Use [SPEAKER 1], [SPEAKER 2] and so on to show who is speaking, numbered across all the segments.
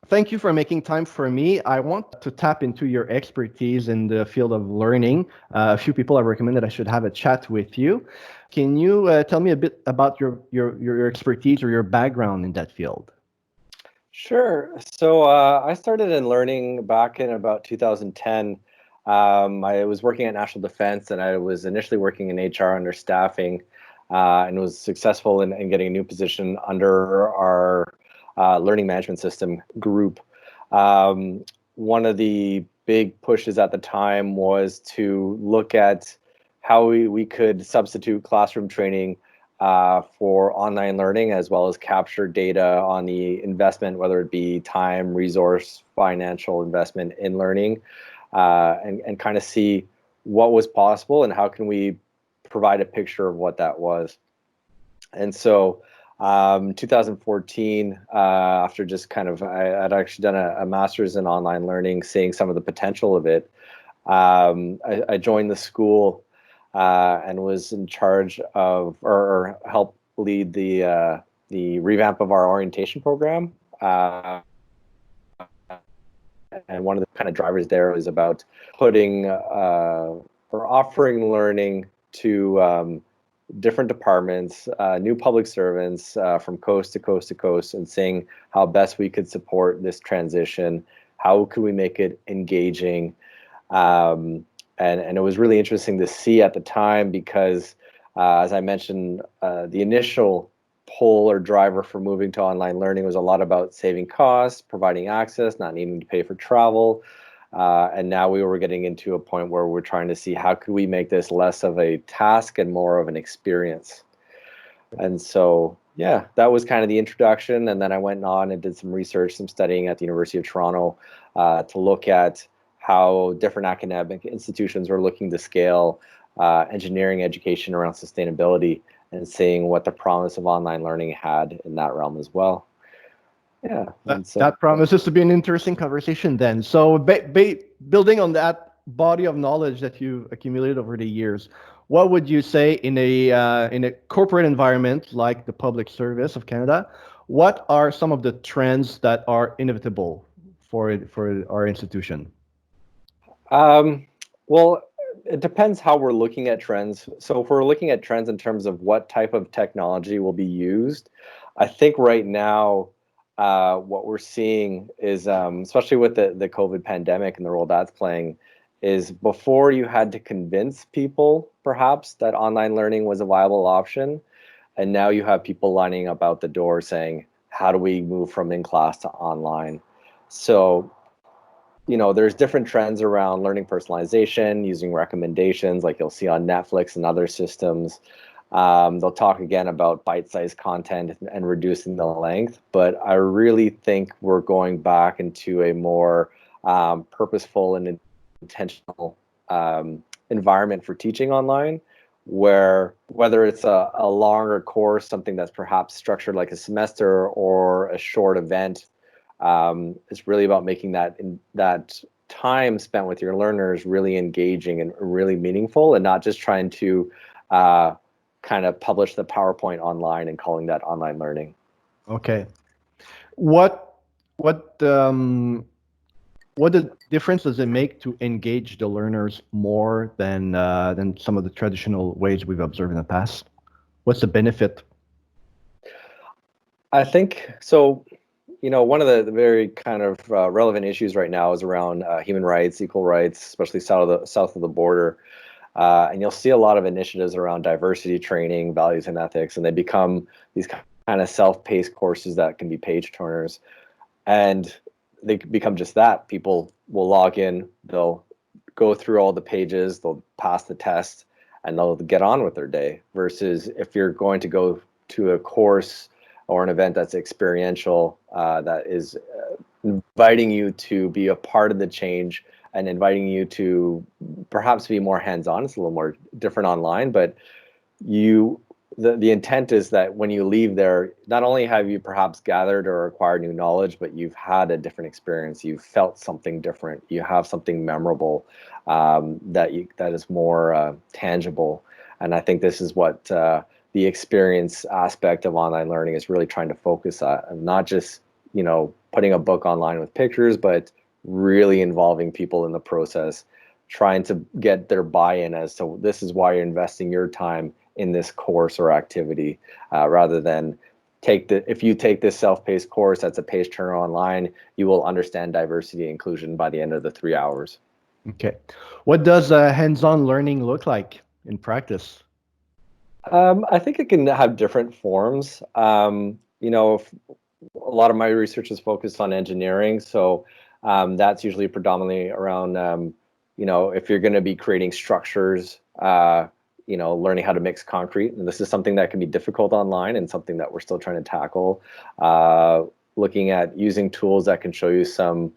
[SPEAKER 1] thank you for making time for me. I want to tap into your expertise in the field of learning. A few people have recommended I should have a chat with you. Can you tell me a bit about your expertise or your background in that field?
[SPEAKER 2] Sure. So I started in learning back in about 2010. I was working at National Defense, and I was initially working in HR under staffing, and was successful in getting a new position under our learning management system group. One of the big pushes at the time was to look at how we could substitute classroom training for online learning, as well as capture data on the investment, whether it be time, resource, financial investment in learning, and kind of see what was possible and how can we provide a picture of what that was. And so 2014, after just kind of, I'd actually done a master's in online learning, seeing some of the potential of it. I joined the school and was in charge of, or helped lead the revamp of our orientation program. And one of the kind of drivers there was about putting or offering learning to different departments, new public servants from coast to coast to coast, and seeing how best we could support this transition. How could we make it engaging? And it was really interesting to see at the time because, as I mentioned, the initial pull or driver for moving to online learning was a lot about saving costs, providing access, not needing to pay for travel. And now we were getting into a point where we're trying to see how could we make this less of a task and more of an experience. And so, yeah, that was kind of the introduction. And then I went on and did some research, some studying at the University of Toronto to look at how different academic institutions were looking to scale engineering education around sustainability, and seeing what the promise of online learning had in that realm as well. Yeah.
[SPEAKER 1] That promises to be an interesting conversation then. So building on that body of knowledge that you've accumulated over the years, what would you say in a corporate environment like the public service of Canada, what are some of the trends that are inevitable for our institution?
[SPEAKER 2] Well, it depends how we're looking at trends. So if we're looking at trends in terms of what type of technology will be used, I think right now what we're seeing is, especially with the COVID pandemic and the role that's playing, is before you had to convince people perhaps that online learning was a viable option, and now you have people lining up out the door saying, how do we move from in-class to online? So there's different trends around learning personalization, using recommendations like you'll see on Netflix and other systems. They'll talk again about bite-sized content and reducing the length, but I really think we're going back into a more purposeful and intentional environment for teaching online, where whether it's a longer course, something that's perhaps structured like a semester, or a short event, it's really about making that time spent with your learners really engaging and really meaningful, and not just trying to kind of publish the PowerPoint online and calling that online learning.
[SPEAKER 1] Okay. What the difference does it make to engage the learners more than some of the traditional ways we've observed in the past? What's the benefit?
[SPEAKER 2] I think so. One of the very kind of relevant issues right now is around human rights, equal rights, especially south of the border. And you'll see a lot of initiatives around diversity training, values and ethics, and they become these kind of self-paced courses that can be page turners. And they become just that. People will log in, they'll go through all the pages, they'll pass the test, and they'll get on with their day. Versus if you're going to go to a course or an event that's experiential, that is inviting you to be a part of the change and inviting you to perhaps be more hands-on. It's a little more different online, but the intent is that when you leave there, not only have you perhaps gathered or acquired new knowledge, but you've had a different experience. You've felt something different. You have something memorable that is more tangible. And I think this is what the experience aspect of online learning is really trying to focus on, and not just putting a book online with pictures, but really involving people in the process, trying to get their buy-in as to this is why you're investing your time in this course or activity, rather than if you take this self-paced course that's a page turner online, you will understand diversity and inclusion by the end of the 3 hours.
[SPEAKER 1] Okay. What does hands-on learning look like in practice?
[SPEAKER 2] I think it can have different forms. A lot of my research is focused on engineering, so that's usually predominantly around, if you're going to be creating structures, learning how to mix concrete. And this is something that can be difficult online and something that we're still trying to tackle. Looking at using tools that can show you some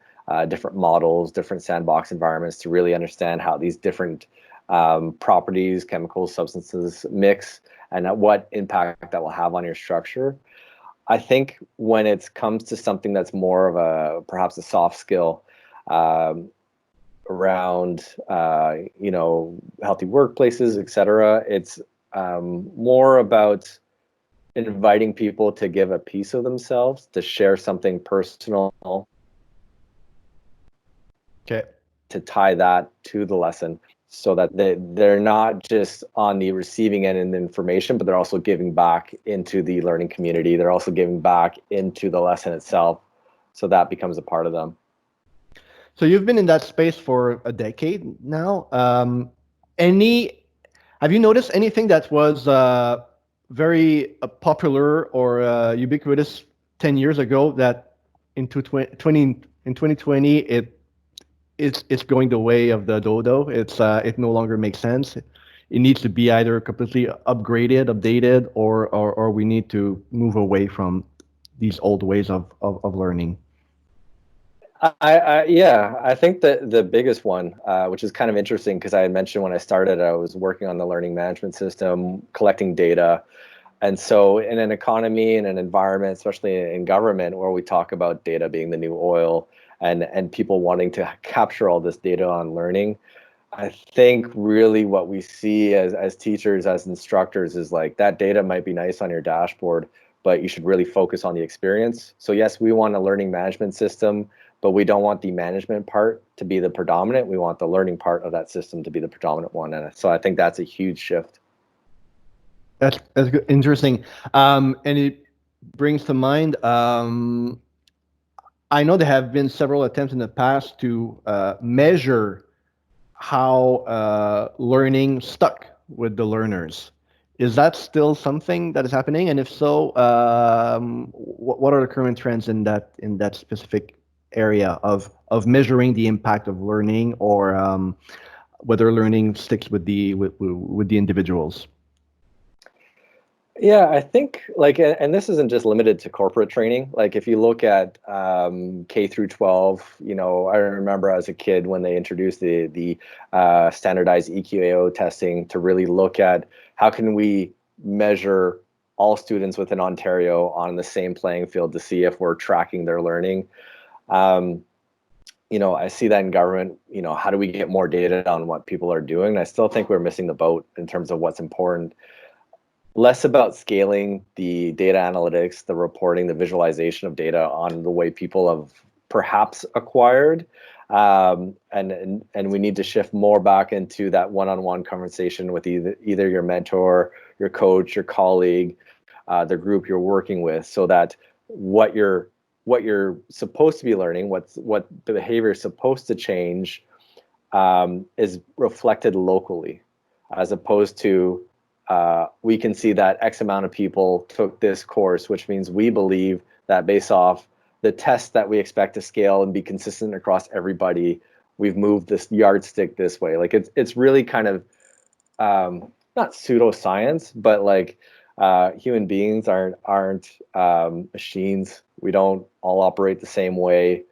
[SPEAKER 2] different models, different sandbox environments to really understand how these different properties, chemicals, substances mix and what impact that will have on your structure. I think when it comes to something that's more of perhaps a soft skill, around healthy workplaces, etc., it's more about inviting people to give a piece of themselves, to share something personal,
[SPEAKER 1] Okay.
[SPEAKER 2] to tie that to the lesson, so that they're not just on the receiving end of the information, but they're also giving back into the learning community. They're also giving back into the lesson itself, so that becomes a part of them.
[SPEAKER 1] So you've been in that space for a decade now. Have you noticed anything that was very popular or ubiquitous 10 years ago that in 2020 it's going the way of the dodo? It no longer makes sense. It needs to be either completely upgraded, updated, or we need to move away from these old ways of learning.
[SPEAKER 2] I think that the biggest one, which is kind of interesting, because I had mentioned when I started, I was working on the learning management system, collecting data. And so in an economy, in an environment, especially in government, where we talk about data being the new oil, and people wanting to capture all this data on learning, I think really what we see as teachers, as instructors, is like that data might be nice on your dashboard, but you should really focus on the experience. So yes, we want a learning management system, but we don't want the management part to be the predominant. We want the learning part of that system to be the predominant one. And so I think that's a huge shift.
[SPEAKER 1] That's good, interesting. And it brings to mind, I know there have been several attempts in the past to measure how learning stuck with the learners. Is that still something that is happening? And if so, what are the current trends in that specific area of measuring the impact of learning, or whether learning sticks with the individuals?
[SPEAKER 2] Yeah, I think and this isn't just limited to corporate training. Like if you look at K through 12, I remember as a kid when they introduced the standardized EQAO testing to really look at how can we measure all students within Ontario on the same playing field to see if we're tracking their learning. I see that in government. How do we get more data on what people are doing? And I still think we're missing the boat in terms of what's important. Less about scaling the data analytics, the reporting, the visualization of data on the way people have perhaps acquired. And we need to shift more back into that one-on-one conversation with either your mentor, your coach, your colleague, the group you're working with, so that what you're supposed to be learning, what the behavior is supposed to change, is reflected locally, as opposed to we can see that X amount of people took this course, which means we believe that based off the tests that we expect to scale and be consistent across everybody, we've moved this yardstick this way. Like it's really kind of not pseudoscience, but like human beings aren't machines. We don't all operate the same way.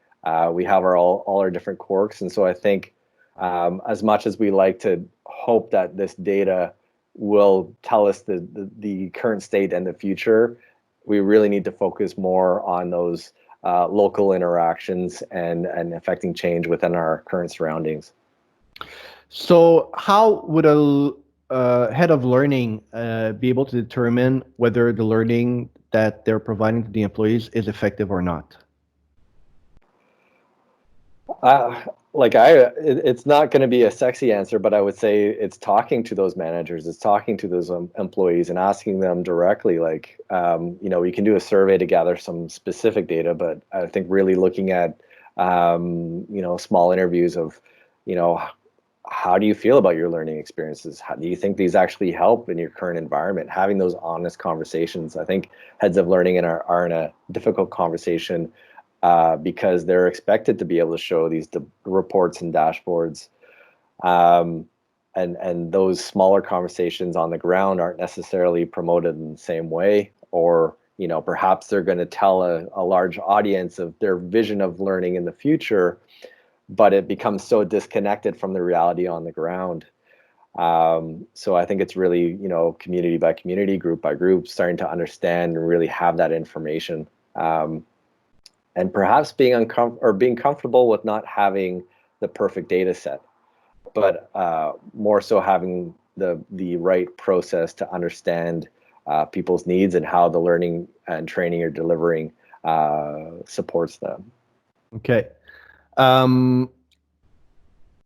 [SPEAKER 2] We have all our different quirks, and so I think as much as we like to hope that this data will tell us the current state and the future, we really need to focus more on those local interactions and affecting change within our current surroundings.
[SPEAKER 1] So how would a head of learning be able to determine whether the learning that they're providing to the employees is effective or not?
[SPEAKER 2] It's not going to be a sexy answer, but I would say it's talking to those managers, it's talking to those employees and asking them directly. We can do a survey to gather some specific data, but I think really looking at, small interviews of, you know, how do you feel about your learning experiences? How do you think these actually help in your current environment? Having those honest conversations. I think heads of learning are in a difficult conversation because they're expected to be able to show these reports and dashboards. Um, and those smaller conversations on the ground aren't necessarily promoted in the same way, or perhaps they're going to tell a large audience of their vision of learning in the future, but it becomes so disconnected from the reality on the ground. So I think it's really, community by community, group by group, starting to understand and really have that information. And perhaps being being comfortable with not having the perfect data set, but more so having the right process to understand people's needs and how the learning and training you're delivering supports them.
[SPEAKER 1] Okay. Um,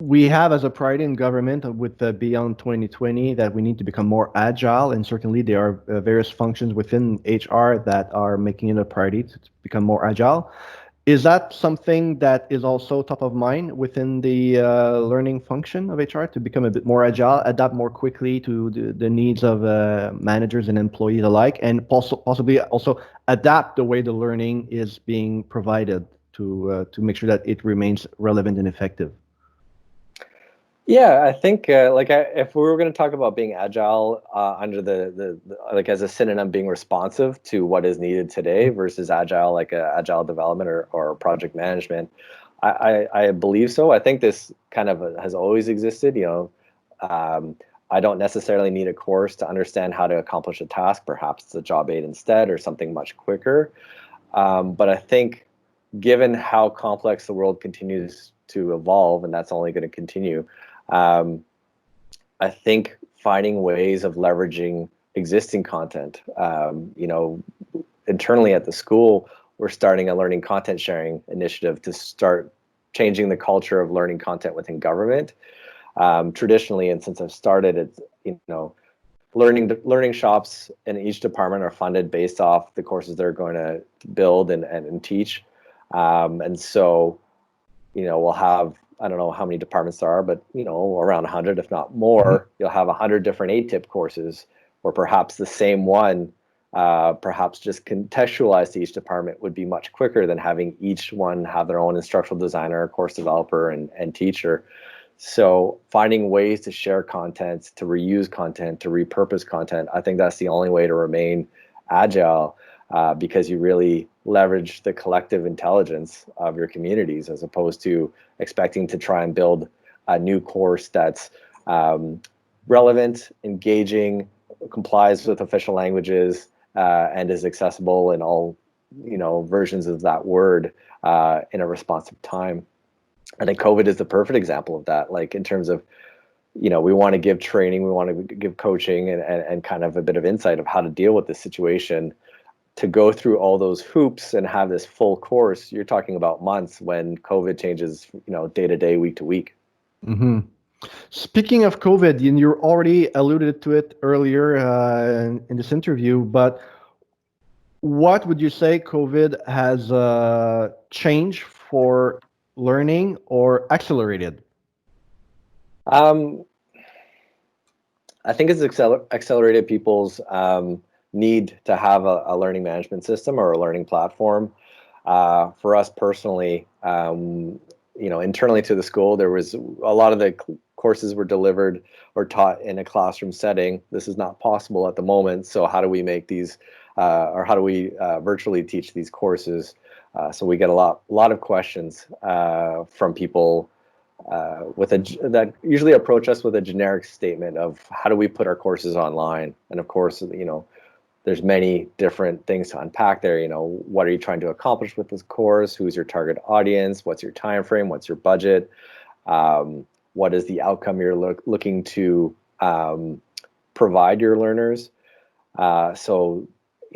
[SPEAKER 1] we have as a priority in government with the Beyond 2020 that we need to become more agile, and certainly there are various functions within HR that are making it a priority to become more agile. Is that something that is also top of mind within the learning function of HR to become a bit more agile, adapt more quickly to the needs of managers and employees alike, and possibly also adapt the way the learning is being provided to make sure that it remains relevant and effective?
[SPEAKER 2] Yeah, I think if we were going to talk about being agile under the like as a synonym, being responsive to what is needed today versus agile, like agile development or project management, I believe so. I think this kind of has always existed. I don't necessarily need a course to understand how to accomplish a task. Perhaps it's a job aid instead, or something much quicker. But I think, given how complex the world continues to evolve, and that's only going to continue, um, I think finding ways of leveraging existing content. Internally at the school, we're starting a learning content sharing initiative to start changing the culture of learning content within government. Traditionally, and since I've started, it's learning shops in each department are funded based off the courses they're going to build and teach. And so, we'll have, I don't know how many departments there are, but around 100, if not more. You'll have 100 different ATIP courses, or perhaps the same one, perhaps just contextualized to each department, would be much quicker than having each one have their own instructional designer, course developer, and teacher. So finding ways to share content, to reuse content, to repurpose content, I think that's the only way to remain agile, because you really leverage the collective intelligence of your communities, as opposed to expecting to try and build a new course that's relevant, engaging, complies with official languages, and is accessible in all versions of that word in a responsive time. I think COVID is the perfect example of that. Like, in terms of, we want to give training, we want to give coaching and kind of a bit of insight of how to deal with this situation. To go through all those hoops and have this full course, you're talking about months, when COVID changes, day to day, week to week.
[SPEAKER 1] Mm-hmm. Speaking of COVID, and you already alluded to it earlier in this interview, but what would you say COVID has changed for learning or accelerated?
[SPEAKER 2] Um, I think it's accelerated people's need to have a learning management system or a learning platform. For us personally, internally to the school, there was a lot of the courses were delivered or taught in a classroom setting. This is not possible at the moment. So how do we make these, or how do we virtually teach these courses? So we get a lot of questions from people that usually approach us with a generic statement of, how do we put our courses online? And of course, there's many different things to unpack there. What are you trying to accomplish with this course? Who's your target audience? What's your time frame? What's your budget? What is the outcome you're looking to provide your learners? So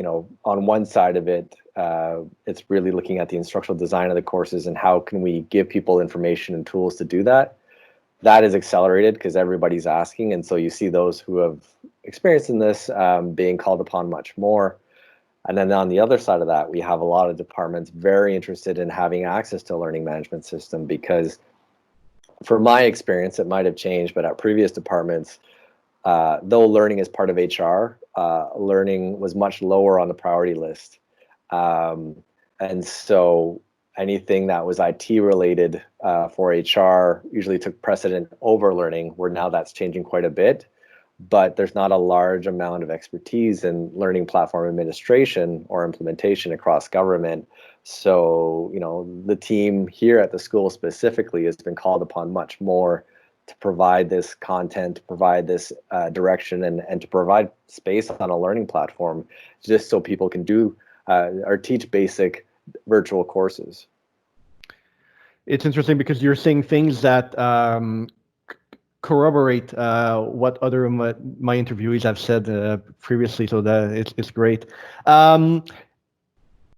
[SPEAKER 2] on one side of it, it's really looking at the instructional design of the courses and how can we give people information and tools to do that. That is accelerated because everybody's asking, and so you see those who have experience in this being called upon much more. And then on the other side of that, we have a lot of departments very interested in having access to a learning management system because, for my experience, it might have changed, but at previous departments, though learning is part of HR, learning was much lower on the priority list. And so anything that was IT related for HR usually took precedent over learning, where now that's changing quite a bit. But there's not a large amount of expertise in learning platform administration or implementation across government. So, the team here at the school specifically has been called upon much more to provide this content, to provide this direction, and to provide space on a learning platform just so people can do or teach basic virtual courses.
[SPEAKER 1] It's interesting because you're saying things that corroborate what other of my interviewees have said previously, so that it's great. I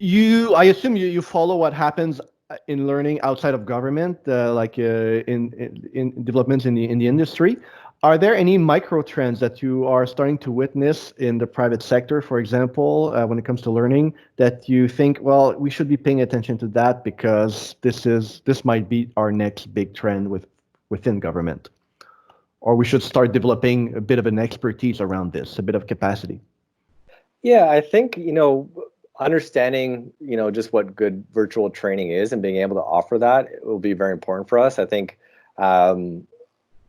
[SPEAKER 1] assume you follow what happens in learning outside of government, like in developments in the industry. Are there any micro trends that you are starting to witness in the private sector, for example, when it comes to learning, that you think, well, we should be paying attention to that because this might be our next big trend within government, or we should start developing a bit of an expertise around this, a bit of capacity?
[SPEAKER 2] Yeah, I think, understanding, just what good virtual training is and being able to offer that will be very important for us. I think,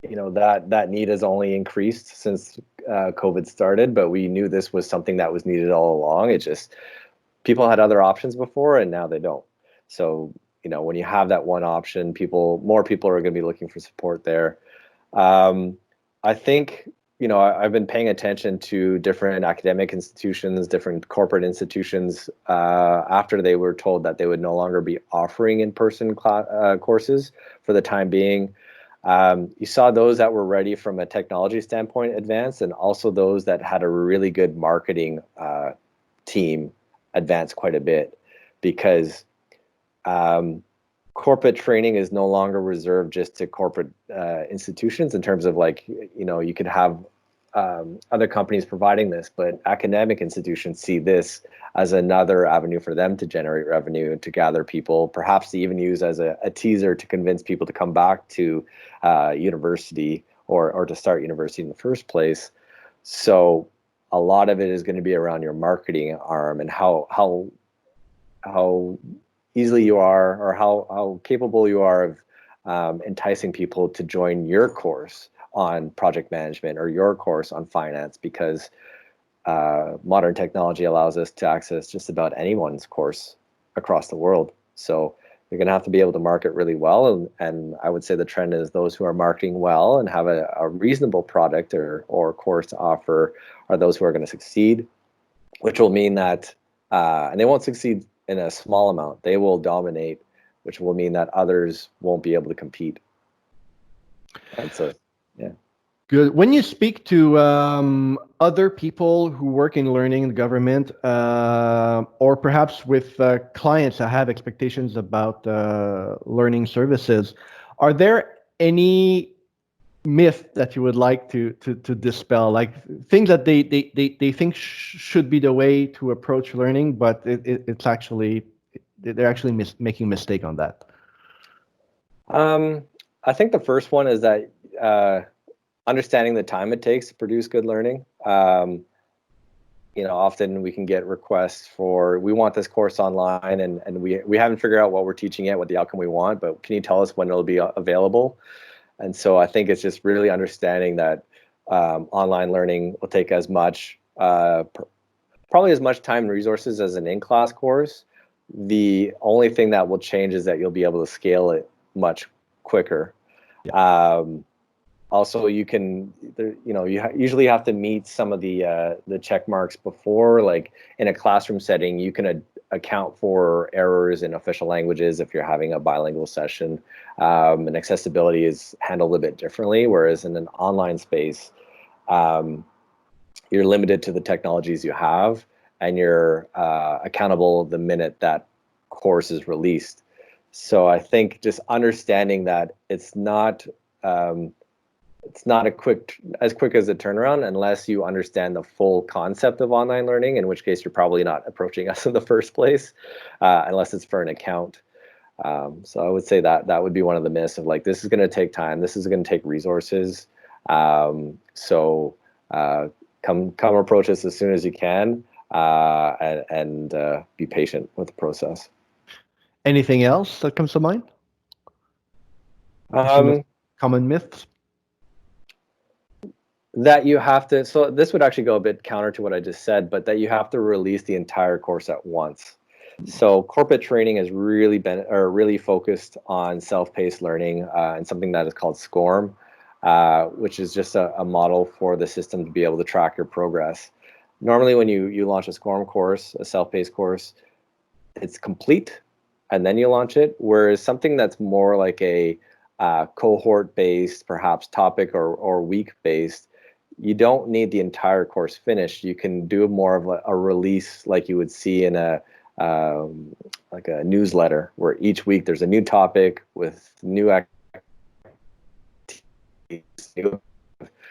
[SPEAKER 2] that need has only increased since COVID started, but we knew this was something that was needed all along. It just, people had other options before and now they don't. So, when you have that one option, more people are going to be looking for support there. I think, I've been paying attention to different academic institutions, different corporate institutions, after they were told that they would no longer be offering in-person courses for the time being. You saw those that were ready from a technology standpoint advance, and also those that had a really good marketing team advance quite a bit, because corporate training is no longer reserved just to corporate institutions in terms of you could have other companies providing this, but academic institutions see this as another avenue for them to generate revenue, to gather people, perhaps to even use as a teaser to convince people to come back to university or to start university in the first place. So a lot of it is going to be around your marketing arm and how easily you are, or how capable you are of enticing people to join your course on project management or your course on finance, because modern technology allows us to access just about anyone's course across the world. So you're going to have to be able to market really well. And I would say the trend is those who are marketing well and have a reasonable product or course to offer are those who are going to succeed, which will mean that, and they won't succeed in a small amount, they will dominate, which will mean that others won't be able to compete. And so, yeah.
[SPEAKER 1] Good. When you speak to other people who work in learning in government, or perhaps with clients that have expectations about learning services, are there any myth that you would like to dispel, like things that they think should be the way to approach learning, but it's actually, they're actually making a mistake on that?
[SPEAKER 2] I think the first one is that understanding the time it takes to produce good learning. Often we can get requests for, we want this course online and we haven't figured out what we're teaching yet, what the outcome we want, but can you tell us when it'll be available? And so I think it's just really understanding that online learning will take as much, probably as much time and resources as an in-class course. The only thing that will change is that you'll be able to scale it much quicker. Yeah. Also, you can, you usually have to meet some of the check marks before, like in a classroom setting, you can account for errors in official languages if you're having a bilingual session, and accessibility is handled a bit differently, whereas in an online space, you're limited to the technologies you have, and you're accountable the minute that course is released. So I think just understanding that it's not as quick as a turnaround unless you understand the full concept of online learning, in which case you're probably not approaching us in the first place, unless it's for an account. So I would say that would be one of the myths of like, this is going to take time, this is going to take resources. So come approach us as soon as you can, and be patient with the process.
[SPEAKER 1] Anything else that comes to mind? Common myths?
[SPEAKER 2] That you have to, so this would actually go a bit counter to what I just said, but that you have to release the entire course at once. So corporate training has really been really focused on self-paced learning, and something that is called SCORM, which is just a model for the system to be able to track your progress. Normally when you launch a SCORM course, a self-paced course, it's complete and then you launch it, whereas something that's more like a cohort-based, perhaps topic or week-based, you don't need the entire course finished. You can do more of a release like you would see in like a newsletter, where each week there's a new topic with new activities.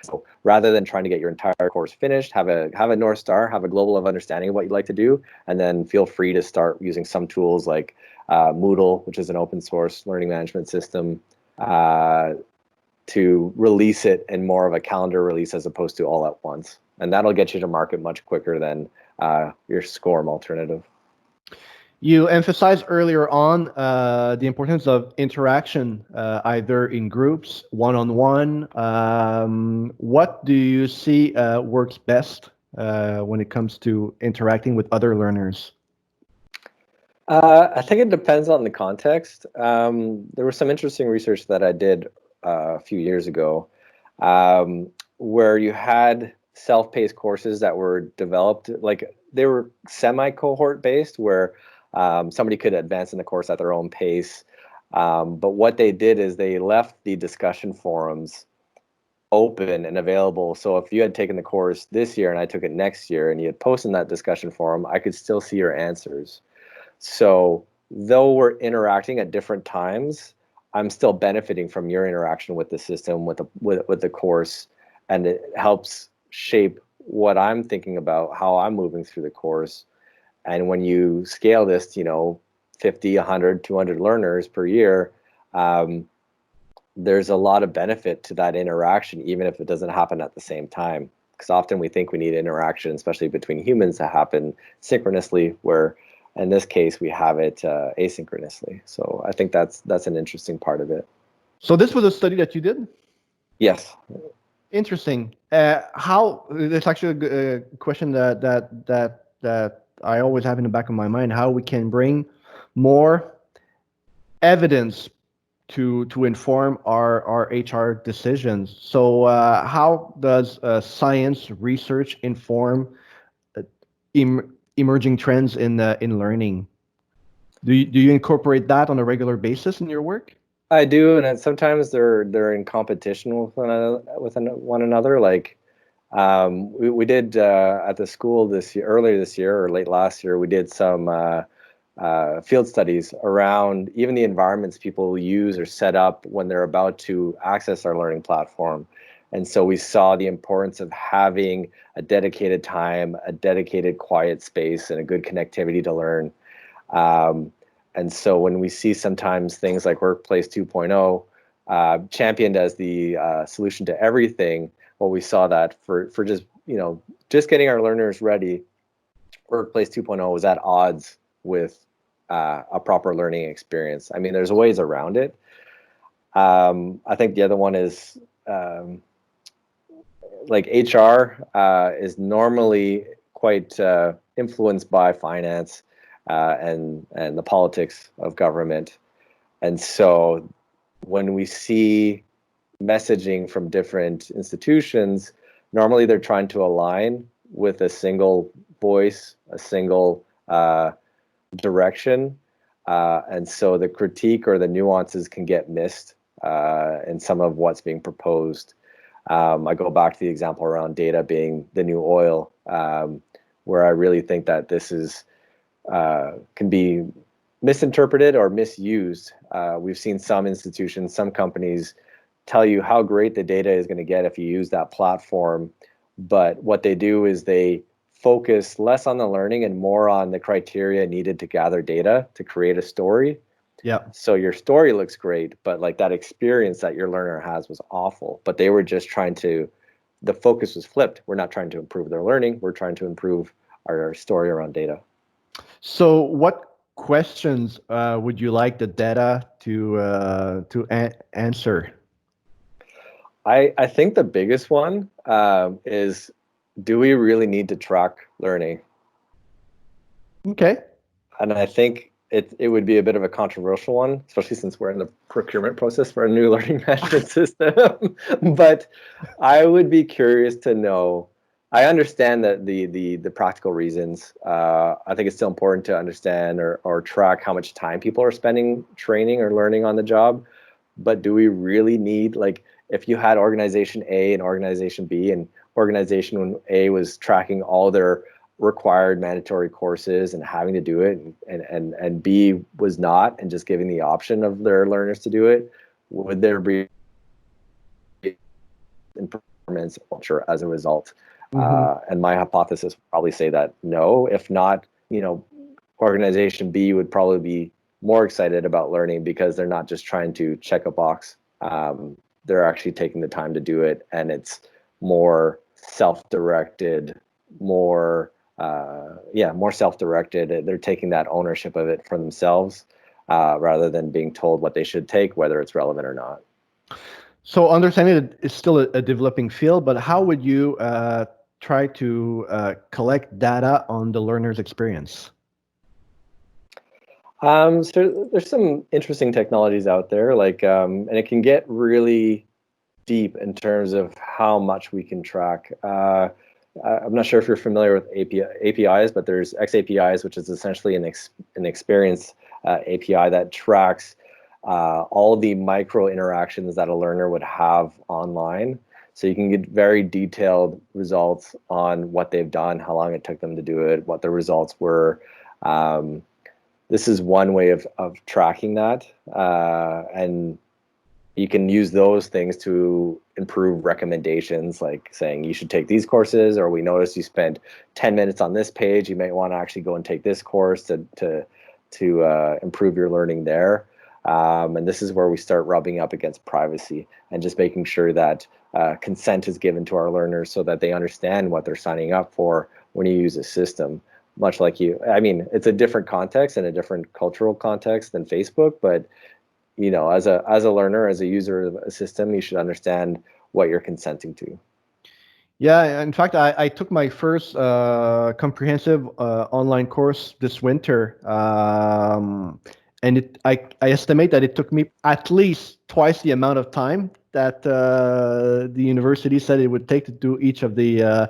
[SPEAKER 2] So rather than trying to get your entire course finished, have a North Star, have a global of understanding of what you'd like to do, and then feel free to start using some tools like Moodle, which is an open source learning management system, to release it in more of a calendar release as opposed to all at once. And that'll get you to market much quicker than your SCORM alternative.
[SPEAKER 1] You emphasized earlier on the importance of interaction, either in groups, one-on-one. What do you see works best when it comes to interacting with other learners?
[SPEAKER 2] I think it depends on the context. There was some interesting research that I did a few years ago, where you had self-paced courses that were developed, like they were semi-cohort based, where somebody could advance in the course at their own pace. But what they did is they left the discussion forums open and available. So if you had taken the course this year and I took it next year and you had posted in that discussion forum, I could still see your answers. So though we're interacting at different times, I'm still benefiting from your interaction with the system, with the course, and it helps shape what I'm thinking about, how I'm moving through the course. And when you scale this to, 50, 100, 200 learners per year, there's a lot of benefit to that interaction, even if it doesn't happen at the same time. Because often we think we need interaction, especially between humans, to happen synchronously, where in this case we have it asynchronously. So I think that's an interesting part of it.
[SPEAKER 1] So this was a study that you did?
[SPEAKER 2] Yes.
[SPEAKER 1] Interesting. How? That's actually a question that I always have in the back of my mind. How we can bring more evidence to inform our HR decisions. So how does science research inform emerging trends in learning? Do you incorporate that on a regular basis in your work?
[SPEAKER 2] I do, and sometimes they're in competition with one another. Like we did at the school earlier this year or late last year, we did some field studies around even the environments people use or set up when they're about to access our learning platform. And so we saw the importance of having a dedicated time, a dedicated quiet space, and a good connectivity to learn. And so when we see sometimes things like Workplace 2.0 championed as the solution to everything, well, we saw that for just getting our learners ready, Workplace 2.0 was at odds with a proper learning experience. I mean, there's ways around it. I think the other one is like HR is normally quite influenced by finance and the politics of government. And so when we see messaging from different institutions, normally they're trying to align with a single voice, a single direction. And so the critique or the nuances can get missed in some of what's being proposed. I go back to the example around data being the new oil. where I really think that this is can be misinterpreted or misused. We've seen some institutions, some companies tell you how great the data is going to get if you use that platform, but what they do is they focus less on the learning and more on the criteria needed to gather data to create a story.
[SPEAKER 1] Yeah.
[SPEAKER 2] So your story looks great, but like that experience that your learner has was awful. But they were just trying to, the focus was flipped. We're not trying to improve their learning. We're trying to improve our story around data.
[SPEAKER 1] So what questions would you like the data to answer?
[SPEAKER 2] I think the biggest one is, do we really need to track learning?
[SPEAKER 1] Okay.
[SPEAKER 2] And I think it would be a bit of a controversial one, especially since we're in the procurement process for a new learning management system. But I would be curious to know. I understand that the practical reasons. I think it's still important to understand or track how much time people are spending training or learning on the job. But do we really need, like, if you had organization A and organization B, and organization A was tracking all their required mandatory courses and having to do it, and B was not, and just giving the option of their learners to do it, would there be improvements culture as a result? And my hypothesis would probably say that no. If not, organization B would probably be more excited about learning because they're not just trying to check a box. They're actually taking the time to do it, and it's more self-directed, more self-directed. They're taking that ownership of it for themselves, rather than being told what they should take, whether it's relevant or not.
[SPEAKER 1] So understanding it is still a developing field, but how would you try to collect data on the learner's experience?
[SPEAKER 2] So there's some interesting technologies out there, like, and it can get really deep in terms of how much we can track. I'm not sure if you're familiar with APIs, but there's XAPIs, which is essentially an experience API that tracks all the micro interactions that a learner would have online. So you can get very detailed results on what they've done, how long it took them to do it, what the results were. This is one way of tracking that, and you can use those things to improve recommendations, like saying you should take these courses, or we noticed you spent 10 minutes on this page, you might want to actually go and take this course to improve your learning there. And this is where we start rubbing up against privacy and just making sure that consent is given to our learners so that they understand what they're signing up for when you use a system. Much like it's a different context and a different cultural context than Facebook, but as a learner, as a user of a system, you should understand what you're consenting to.
[SPEAKER 1] Yeah, in fact, I took my first comprehensive online course this winter, and I estimate that it took me at least twice the amount of time that the university said it would take to do each of the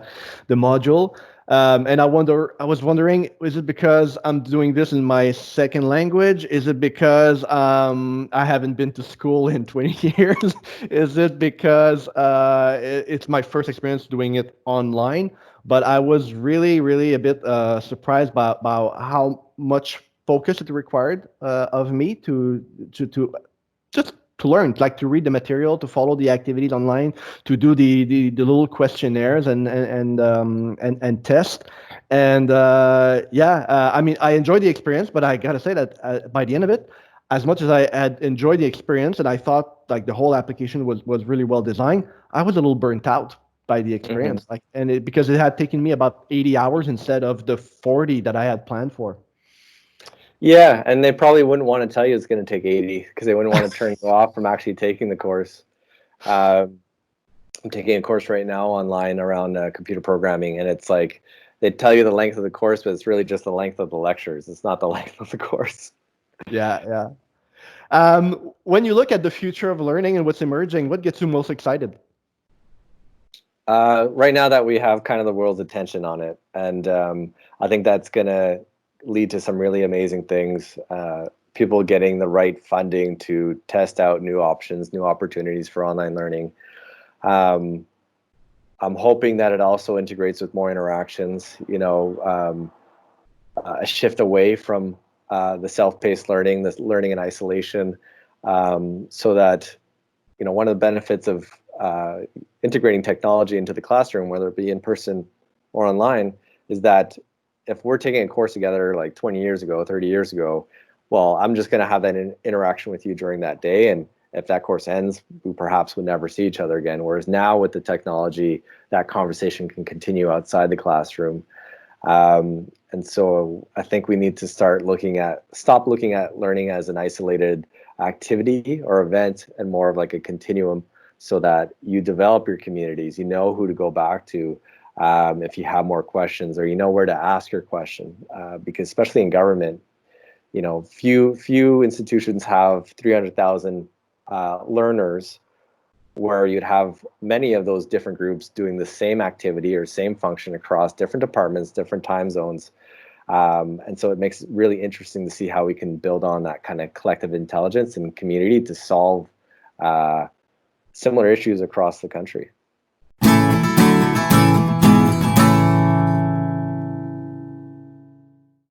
[SPEAKER 1] module. And I was wondering, is it because I'm doing this in my second language? Is it because I haven't been to school in 20 years? Is it because it's my first experience doing it online? But I was really, really a bit surprised by how much focus it required of me to just to learn, like to read the material, to follow the activities online, to do the little questionnaires and test. And I enjoyed the experience, but I gotta say that by the end of it, as much as I had enjoyed the experience and I thought like the whole application was really well designed, I was a little burnt out by the experience. Because it had taken me about 80 hours instead of the 40 that I had planned for.
[SPEAKER 2] Yeah, and they probably wouldn't want to tell you it's going to take 80 because they wouldn't want to turn you off from actually taking the course. I'm taking a course right now online around computer programming, and it's like they tell you the length of the course, but it's really just the length of the lectures. It's not the length of the course.
[SPEAKER 1] Yeah. When you look at the future of learning and what's emerging, what gets you most excited?
[SPEAKER 2] Right now that we have kind of the world's attention on it, and I think that's going to lead to some really amazing things. People getting the right funding to test out new options, new opportunities for online learning. I'm hoping that it also integrates with more interactions, a shift away from the self-paced learning, this learning in isolation, so that, one of the benefits of integrating technology into the classroom, whether it be in person or online, is that if we're taking a course together like 20 years ago, 30 years ago, well, I'm just going to have that interaction with you during that day. And if that course ends, we perhaps would never see each other again. Whereas now with the technology, that conversation can continue outside the classroom. And so I think we need to stop looking at learning as an isolated activity or event, and more of like a continuum, so that you develop your communities, you know who to go back to if you have more questions, or you know where to ask your question. Because especially in government, few institutions have 300,000 learners, where you'd have many of those different groups doing the same activity or same function across different departments, different time zones. And so it makes it really interesting to see how we can build on that kind of collective intelligence and community to solve similar issues across the country.